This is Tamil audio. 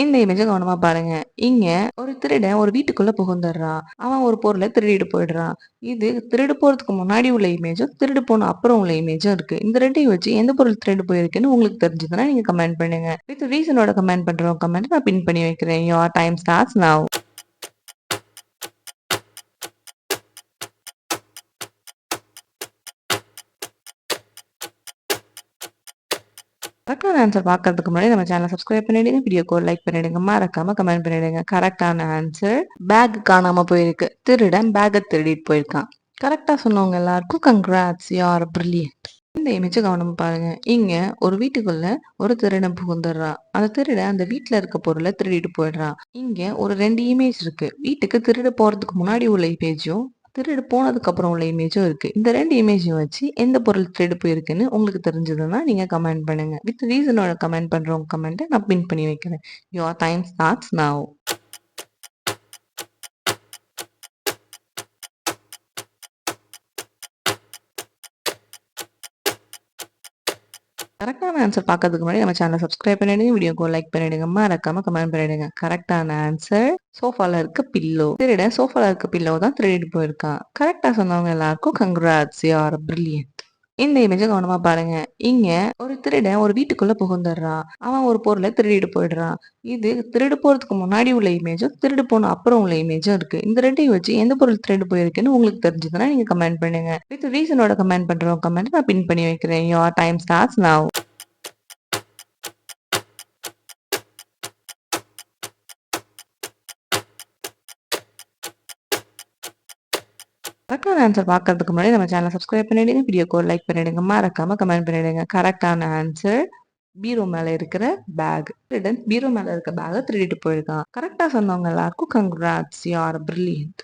இந்த இமேஜ கவனமா பாருங்க. இங்க ஒரு திருடன் ஒரு வீட்டுக்குள்ள புகுந்துடுறான். அவன் ஒரு பொருள திருடிட்டு போயிடுறான். இது திருடு போறதுக்கு முன்னாடி உள்ள இமேஜும், திருடு போன அப்புறம் உள்ள இமேஜும் இருக்கு. இந்த 2யும் வச்சு எந்த பொருள் திருடு போயிருக்குன்னு உங்களுக்கு தெரிஞ்சதுன்னா நீங்க கமெண்ட் பண்ணுங்க. வித் ரீசனோட கமெண்ட் பண்றவங்க கமெண்ட் நான் பின் பண்ணி வைக்கிறேன். Your time starts now. கரெக்டான ஆன்சர் பார்க்கறதுக்கு முன்னாடி நம்ம சேனலை சப்ஸ்கிரைப் பண்ணிடுங்க. வீடியோக்கு ஒரு லைக் பண்ணிடுங்க. மறக்காம கமெண்ட் பண்ணிடுங்க. கரெக்டான ஆன்சர் பேக் காணாம போயிருக்கு. திருடன் பேக்கை திருடிட்டு போயிருக்கான். கரெக்டா சொன்னவங்க எல்லாருக்கும் கங்க்ராட்ஸ், யூ ஆர் பிரில்லியன்ட். இந்த இமேஜை கவனமா பாருங்க. இங்க ஒரு வீட்டுக்குள்ள ஒரு திருடன் புகுந்துடுறான். அந்த திருடன் அந்த வீட்டுல இருக்க பொருளை திருடிட்டு போயிடுறான். இங்க ஒரு 2 இமேஜ் இருக்கு. வீட்டுக்கு திருடு போறதுக்கு முன்னாடி உள்ள இமேஜும், திருடு போனதுக்கு அப்புறம் உள்ள இமேஜும் இருக்கு. இந்த 2 இமேஜையும் வச்சு எந்த பொருள் திருடு போயிருக்குன்னு உங்களுக்கு தெரிஞ்சதுன்னா நீங்க கமெண்ட் பண்ணுங்க. வித் ரீசனோட கமெண்ட் பண்றவங்க கமெண்ட்டை நான் பின் பண்ணி வைக்கிறேன். Your time starts now. கரெக்டான ஆன்சர் பார்க்கறதுக்கு முன்னாடி நம்ம சேனலை சப்ஸ்கிரைப் பண்ணிடுங்க. வீடியோக்கு லைக் பண்ணிடுங்க. மறக்காம கமெண்ட் பண்ணிடுங்க. கரெக்டான ஆன்சர் சோஃபால இருக்க பில்லோ. திருடன் சோஃபால இருக்க பில்லோ தான் திருடிட்டு போயிருக்கான். கரெக்டா சொன்னவங்க எல்லாருக்கும் கங்க்ராட்ஸ், யூ ஆர் பிரில்லியன்ட். இந்த இமேஜ கவனமா பாருங்க. இங்க ஒரு திருடன் ஒரு வீட்டுக்குள்ள புகுந்துடுறான். அவன் ஒரு பொருளை திருடிட்டு போயிடுறான். இது திருடு போறதுக்கு முன்னாடி உள்ள இமேஜும், திருடு போன அப்புறம் உள்ள இமேஜும் இருக்கு. இந்த 2யும் வச்சு எந்த பொருள் திருடு போயிருக்குன்னு உங்களுக்கு தெரிஞ்சதுன்னா நீங்க கமெண்ட் பண்ணுங்க. வித் ரீசனோட கமெண்ட் பண்றவங்க கமெண்ட் நான் பின் பண்ணி வைக்கிறேன். Your time starts now. கரெக்டான ஆன்சர் பார்க்கறதுக்கு முன்னாடி நம்ம சேனலை சப்ஸ்கிரைப் பண்ணிடுங்க. வீடியோக்கு ஒரு லைக் பண்ணிடுங்க. மறக்காம கமெண்ட் பண்ணிடுங்க. கரெக்டான ஆன்சர் பீரோ மேல இருக்கிற பேக். திருடன் பீரோ மேல இருக்க பேக திருடிட்டு போயிருக்கான். கரெக்டா சொன்னவங்க எல்லாருக்கும் கங்க்ராட்ஸ், யூ ஆர் பிரில்லியன்ட்.